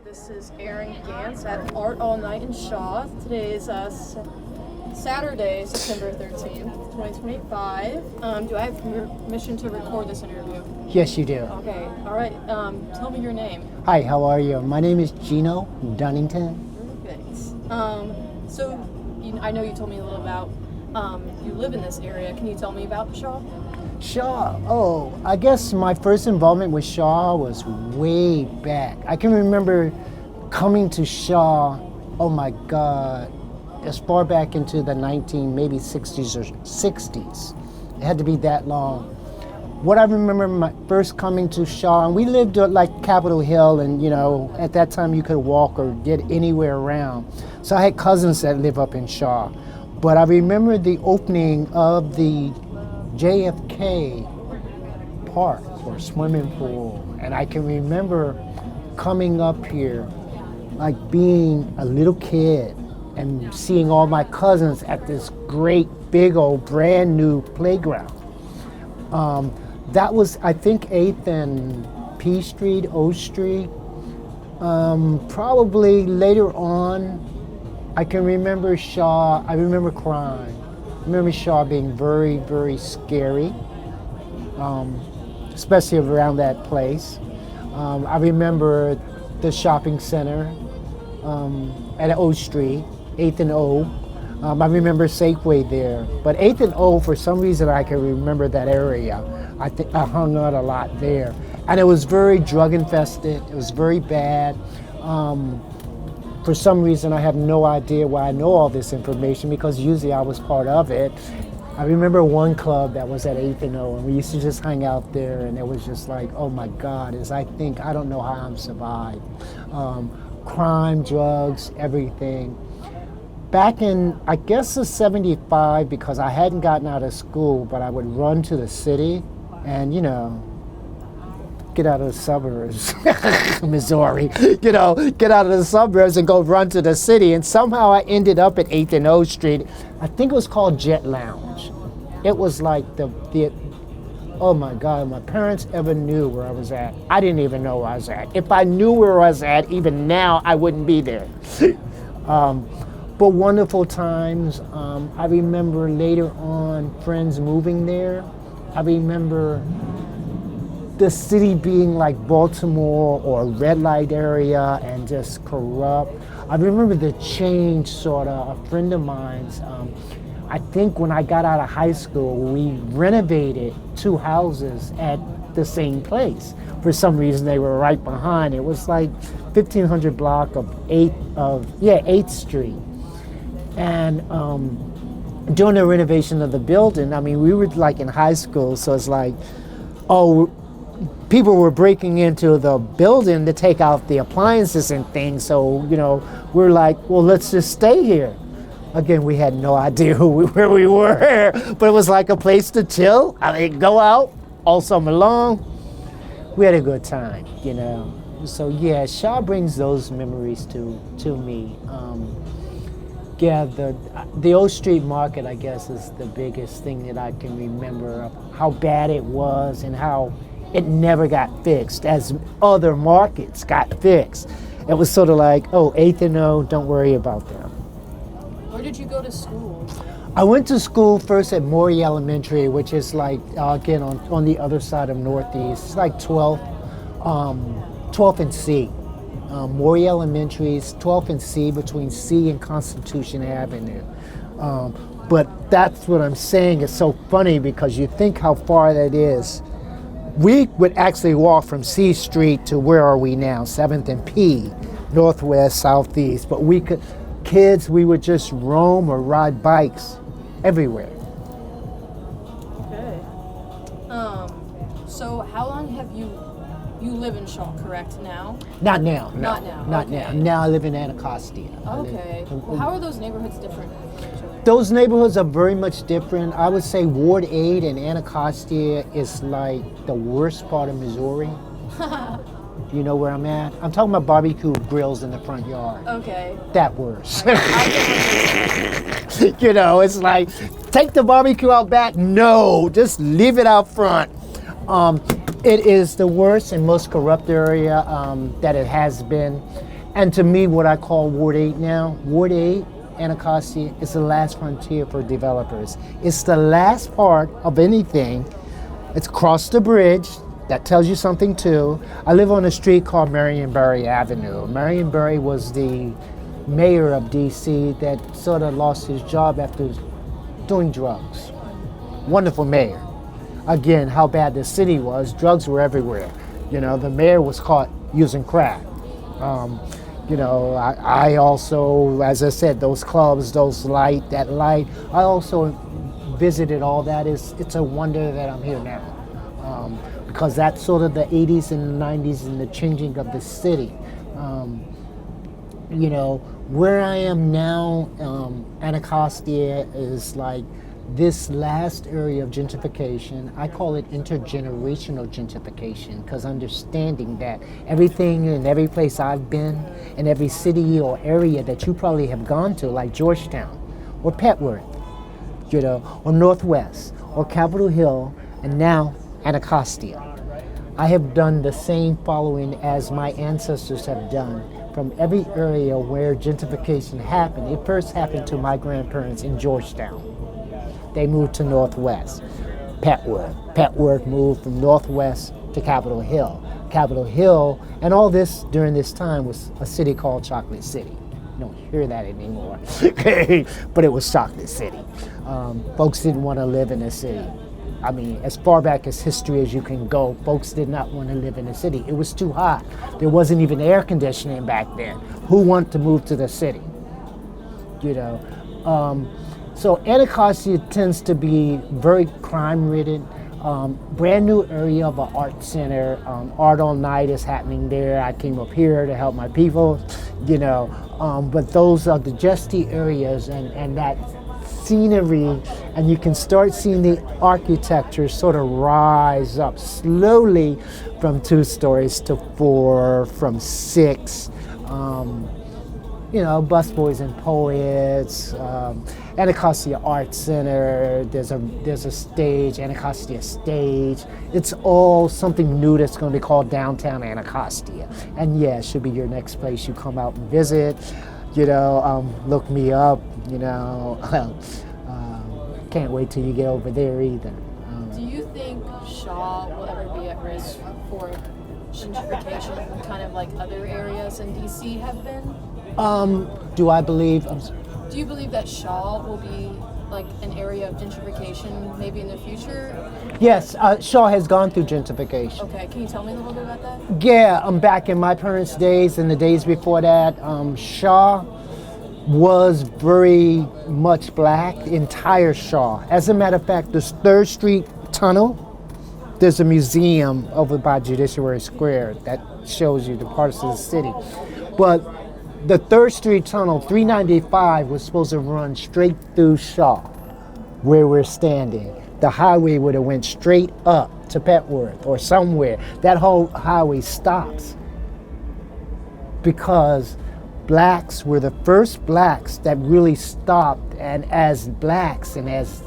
This is Erin Gantz at Art All Night in Shaw. Today is Saturday, September 13th, 2025. Do I have permission to record this interview? Yes, you do. Okay, all right. Tell me your name. Hi, how are you? My name is Geno Dunnington. Perfect. I know you told me a little about, you live in this area. Can you tell me about Shaw? Shaw, I guess my first involvement with Shaw was way back. I can remember coming to Shaw, oh my God, as far back into the maybe 60s or 60s. It had to be that long. What I remember my first coming to Shaw, and we lived like Capitol Hill, and at that time you could walk or get anywhere around. So I had cousins that live up in Shaw. But I remember the opening of the JFK Park or swimming pool, and I can remember coming up here like being a little kid and seeing all my cousins at this great big old brand new playground. That was, I think, 8th and P Street, O Street. Probably later on, I can remember Shaw. I remember crime. I remember Shaw being very, very scary, especially around that place. I remember the shopping center at O Street, 8th and O. I remember Safeway there, but 8th and O, for some reason, I can remember that area. I think I hung out a lot there, and it was very drug infested. It was very bad. For some reason, I have no idea why I know all this information, because usually I was part of it. I remember one club that was at 8th and O, and we used to just hang out there, and it was just like, oh my God, I don't know how I'm survived. Crime, drugs, everything. Back in, I guess the 75, because I hadn't gotten out of school, but I would run to the city and, get out of the suburbs, Missouri, get out of the suburbs and go run to the city. And somehow I ended up at 8th and O Street. I think it was called Jet Lounge. It was like oh my God, my parents ever knew where I was at. I didn't even know where I was at. If I knew where I was at, even now, I wouldn't be there. But wonderful times. I remember later on friends moving there. I remember the city being like Baltimore or a red light area and just corrupt. I remember the change, sort of. A friend of mine's, I think when I got out of high school, we renovated 2 houses at the same place. For some reason, they were right behind. It was like 1500 block of 8th Street. And during the renovation of the building, I mean, we were like in high school, so it's like, people were breaking into the building to take out the appliances and things. So, we're like, well, let's just stay here. Again, we had no idea where we were, but it was like a place to chill. I mean, go out all summer long. We had a good time, So yeah, Shaw brings those memories to me. Yeah, the O Street Market, I guess, is the biggest thing that I can remember of how bad it was and how it never got fixed as other markets got fixed. It was sort of like, 8th and O, don't worry about them. Where did you go to school? I went to school first at Maury Elementary, which is like, again, on the other side of Northeast. It's like 12th and C. Maury Elementary is 12th and C, between C and Constitution Avenue. But that's what I'm saying. It's so funny because you think how far that is. We would actually walk from C Street to where are we now? 7th and P, northwest, southeast. But we would just roam or ride bikes everywhere. Okay. So how long have you live in Shaw, correct, now? Not now. Not now. Not okay. now. Now I live in Anacostia. Okay. Well, how are those neighborhoods different from each other? Those neighborhoods are very much different. I would say Ward 8 and Anacostia is like the worst part of Missouri. You know where I'm at? I'm talking about barbecue grills in the front yard. Okay. That worse. It's like, take the barbecue out back? No, just leave it out front. It is the worst and most corrupt area that it has been. And to me, what I call Ward 8 now, Ward 8, Anacostia, is the last frontier for developers. It's the last part of anything. It's across the bridge. That tells you something too. I live on a street called Marionberry Avenue. Marionberry was the mayor of DC that sort of lost his job after doing drugs. Wonderful mayor. Again, how bad the city was, drugs were everywhere. You know, the mayor was caught using crack. You know, I also, as I said, those clubs, that light, I also visited all that. It's a wonder that I'm here now. Because that's sort of the 80s and the 90s and the changing of the city. You know, where I am now, Anacostia is like this last area of gentrification. I call it intergenerational gentrification, because understanding that everything in every place I've been, in every city or area that you probably have gone to, like Georgetown or Petworth, you know, or Northwest or Capitol Hill, and now Anacostia. I have done the same following as my ancestors have done from every area where gentrification happened. It first happened to my grandparents in Georgetown. They moved to Northwest. Petworth moved from Northwest to Capitol Hill. Capitol Hill, and all this during this time, was a city called Chocolate City. You don't hear that anymore, but it was Chocolate City. Folks didn't want to live in the city. I mean, as far back as history as you can go, folks did not want to live in the city. It was too hot. There wasn't even air conditioning back then. Who wanted to move to the city? You know. So Anacostia tends to be very crime-ridden. Brand new area of an art center. Art all night is happening there. I came up here to help my people, you know. But those are just the areas, and that scenery, and you can start seeing the architecture sort of rise up slowly from 2 stories to 4, from 6. You know, busboys and poets, Anacostia Art Center. There's a stage, Anacostia Stage. It's all something new that's going to be called Downtown Anacostia. And yeah, it should be your next place you come out and visit. You know, look me up. You know, can't wait till you get over there either. Do you think Shaw will ever be at risk for gentrification, kind of like other areas in DC have been? Do I believe? Do you believe that Shaw will be like an area of gentrification maybe in the future? Yes, Shaw has gone through gentrification. Okay, can you tell me a little bit about that? Yeah, back in my parents' days and the days before that, Shaw was very much black, entire Shaw. As a matter of fact, this 3rd Street Tunnel, there's a museum over by Judiciary Square that shows you the parts of the city. But the 3rd Street Tunnel, 395, was supposed to run straight through Shaw, where we're standing. The highway would have went straight up to Petworth or somewhere. That whole highway stops because blacks were the first blacks that really stopped, and as blacks and as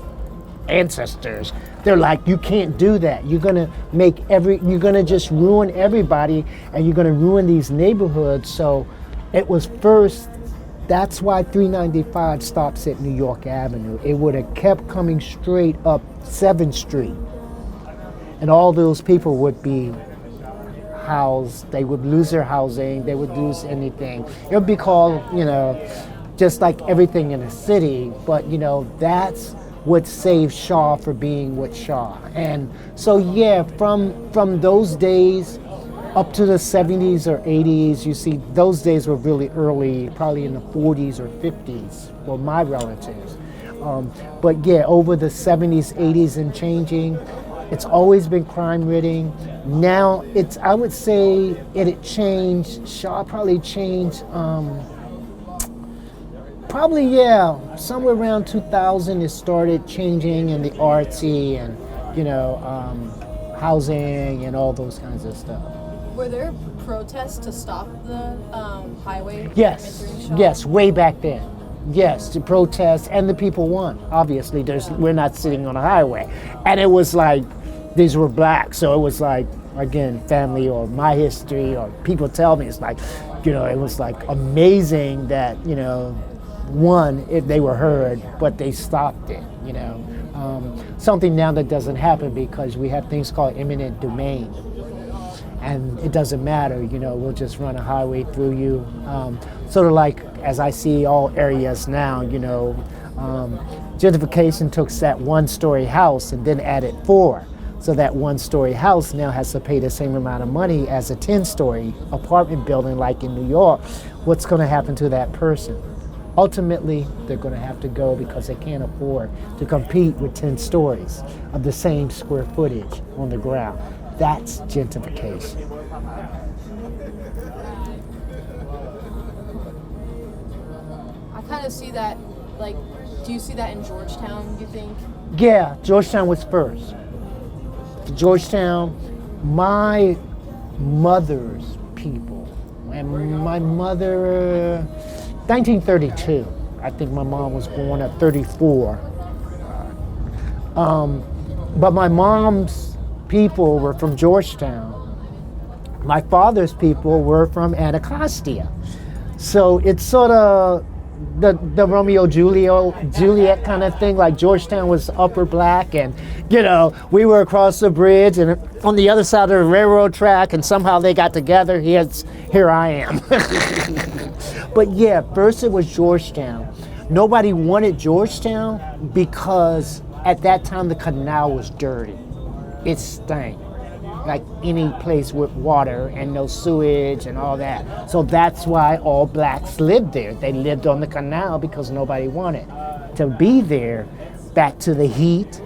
ancestors, they're like, you can't do that. You're gonna just ruin everybody, and you're gonna ruin these neighborhoods. So it was first, that's why 395 stops at New York Avenue. It would have kept coming straight up 7th Street. And all those people would be housed, they would lose their housing, they would lose anything. It would be called, you know, just like everything in a city, but you know, that's what saved Shaw for being what Shaw. And so yeah, from those days up to the 70s or 80s, you see, those days were really early, probably in the 40s or 50s, well, my relatives. But yeah, over the 70s, 80s and changing, it's always been crime-ridden. Now, I would say it changed, Shaw probably changed, probably, yeah, somewhere around 2000 it started changing in the artsy and, you know, housing and all those kinds of stuff. Were there protests to stop the highway? Yes, yes, way back then. Yes, to protest, and the people won. Obviously, we're not sitting on a highway. And it was like, these were black, so it was like, again, family or my history, or people tell me, it's like, It was like amazing that, one, if they were heard, but they stopped it, something now that doesn't happen because we have things called eminent domain. And it doesn't matter, we'll just run a highway through you. Sort of like as I see all areas now, gentrification took that one-story house and then added 4. So that one-story house now has to pay the same amount of money as a 10-story apartment building like in New York. What's going to happen to that person? Ultimately, they're going to have to go because they can't afford to compete with 10 stories of the same square footage on the ground. That's gentrification. I kind of see that, like, do you see that in Georgetown, you think? Yeah, Georgetown was first. Georgetown, my mother's people, and my mother, 1932. I think my mom was born at 34. But my mom's people were from Georgetown. My father's people were from Anacostia. So it's sort of the Romeo Juliet kind of thing, like Georgetown was upper black and, we were across the bridge and on the other side of the railroad track and somehow they got together. Here I am. But yeah, first it was Georgetown. Nobody wanted Georgetown because at that time the canal was dirty. It stank, like any place with water and no sewage and all that. So that's why all blacks lived there. They lived on the canal because nobody wanted to be there. Back to the heat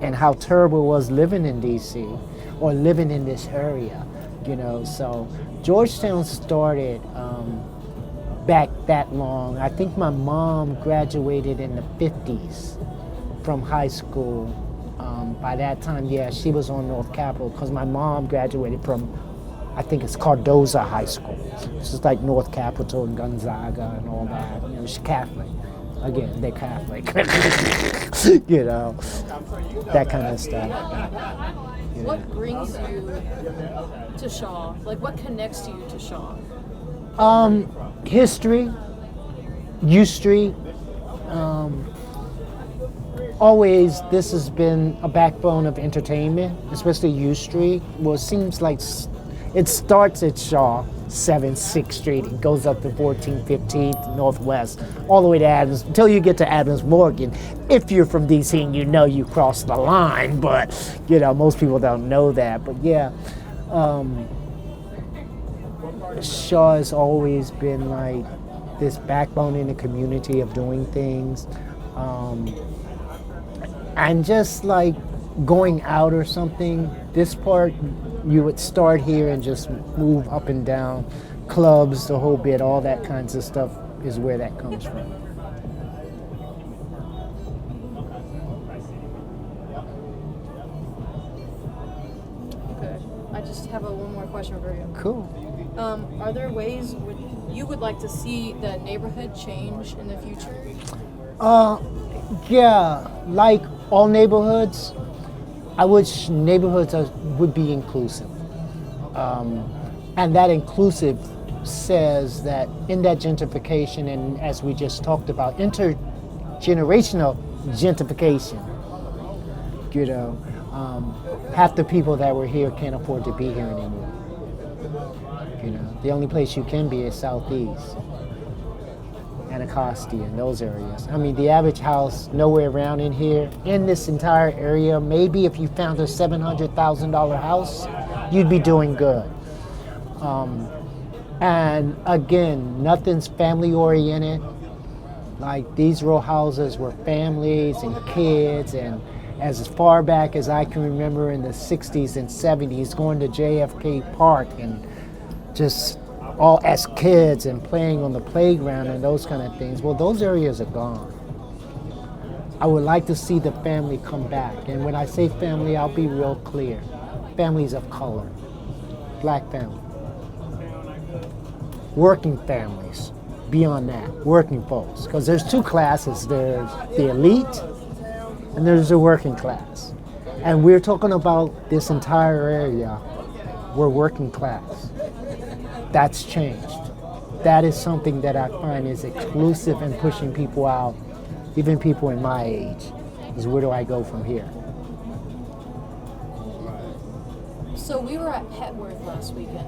and how terrible it was living in DC or living in this area, So Georgetown started back that long. I think my mom graduated in the 50s from high school. By that time, she was on North Capitol because my mom graduated from, I think it's Cardoza High School. It's just like North Capitol and Gonzaga and all that. She's Catholic. Again, they're Catholic. That kind of stuff. What brings you to Shaw? Like, what connects you to Shaw? History, U Street. Always, this has been a backbone of entertainment, especially U Street. Well, it seems like it starts at Shaw, 7th, 6th Street. It goes up to 14th, 15th, Northwest, all the way to Adams, until you get to Adams Morgan. If you're from DC and you cross the line, but, most people don't know that. But yeah, Shaw has always been like this backbone in the community of doing things. And just like going out or something, this part, you would start here and just move up and down, clubs, the whole bit, all that kinds of stuff is where that comes from. Okay, I just have one more question for you. Cool. Are there ways you would like to see the neighborhood change in the future? Yeah, like all neighborhoods, I wish neighborhoods would be inclusive. And that inclusive says that in that gentrification, and as we just talked about, intergenerational gentrification, half the people that were here can't afford to be here anymore. The only place you can be is Southeast. Anacostia and those areas. I mean, the average house nowhere around in here, in this entire area, maybe if you found a $700,000 house, you'd be doing good. And again, nothing's family oriented. Like these row houses were families and kids, and as far back as I can remember in the 60s and 70s, going to JFK Park and just all as kids and playing on the playground and those kind of things. Well, those areas are gone. I would like to see the family come back. And when I say family, I'll be real clear. Families of color, black family, working families, beyond that, working folks. Because there's two classes. There's the elite and there's the working class. And we're talking about this entire area. We're working class. That's changed. that is something that I find is exclusive and pushing people out, even people in my age, is where do I go from here? So we were at Petworth last weekend.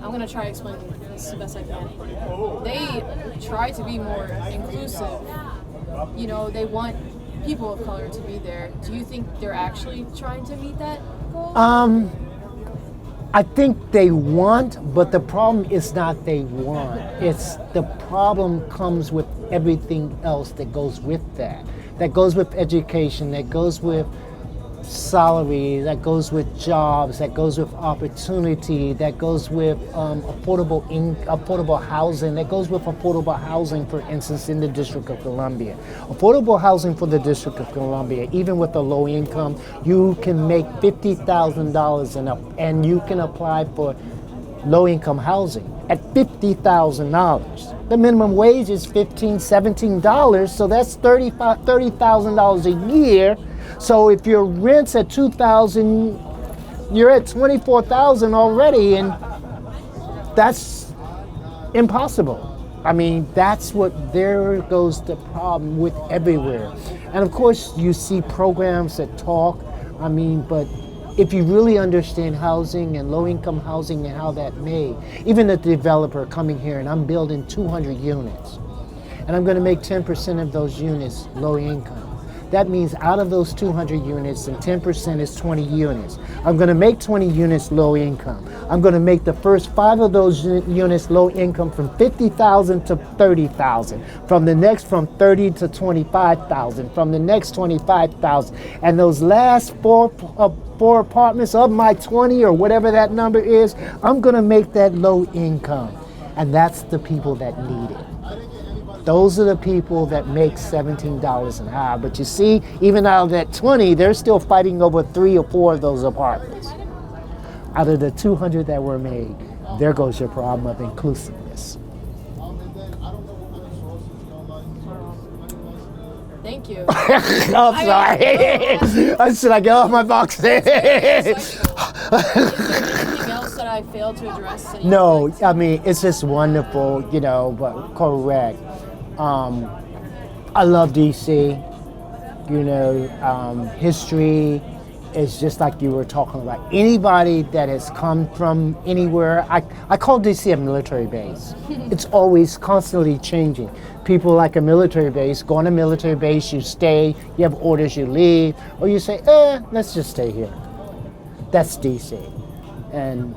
I'm gonna try to explain this the best I can. They try to be more inclusive. You know, they want people of color to be there. Do you think they're actually trying to meet that goal? I think they want, but the problem is not they want. It's the problem comes with everything else that goes with that. That goes with education, that goes with salary, that goes with jobs, that goes with opportunity, that goes with affordable housing, that goes with affordable housing, for instance, in the District of Columbia. Affordable housing for the District of Columbia, even with a low income, you can make $50,000 and you can apply for low income housing at $50,000. The minimum wage is $15, $17, so that's $30,000 a year. So if your rent's at $2,000, you're at $24,000 already, and that's impossible. I mean, that's there goes the problem with everywhere. And of course, you see programs that talk, but if you really understand housing and low-income housing and how that made, even the developer coming here and I'm building 200 units, and I'm gonna make 10% of those units low income. That means out of those 200 units, and 10% is 20 units. I'm going to make 20 units low income. I'm going to make the first 5 of those units low income from $50,000 to $30,000. From the next, from $30,000 to $25,000. From the next, $25,000. And those last four apartments of my 20 or whatever that number is, I'm going to make that low income. And that's the people that need it. Those are the people that make $17 an hour. But you see, even out of that 20, they're still fighting over 3 or 4 of those apartments. Out of the 200 that were made, there goes your problem of inclusiveness. Thank you. I'm sorry. Should I get off my box? Is there anything else that I failed to address? No, it's just wonderful, but correct. I love DC. History is just like you were talking about. Anybody that has come from anywhere, I call DC a military base. It's always constantly changing. People like a military base, go on a military base, you stay, you have orders, you leave, or you say, let's just stay here. That's DC. And,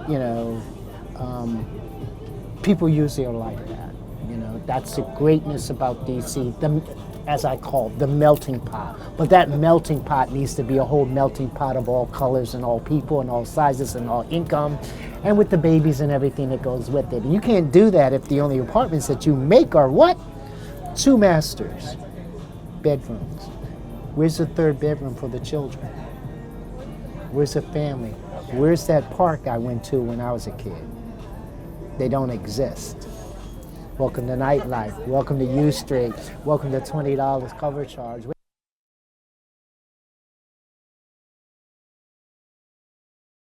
people usually are like that. That's the greatness about DC, as I call the melting pot. But that melting pot needs to be a whole melting pot of all colors and all people and all sizes and all income, and with the babies and everything that goes with it. And you can't do that if the only apartments that you make are what? 2 masters bedrooms. Where's the 3rd bedroom for the children? Where's the family? Where's that park I went to when I was a kid? They don't exist. Welcome to nightlife. Welcome to U Street. Welcome to $20 cover charge.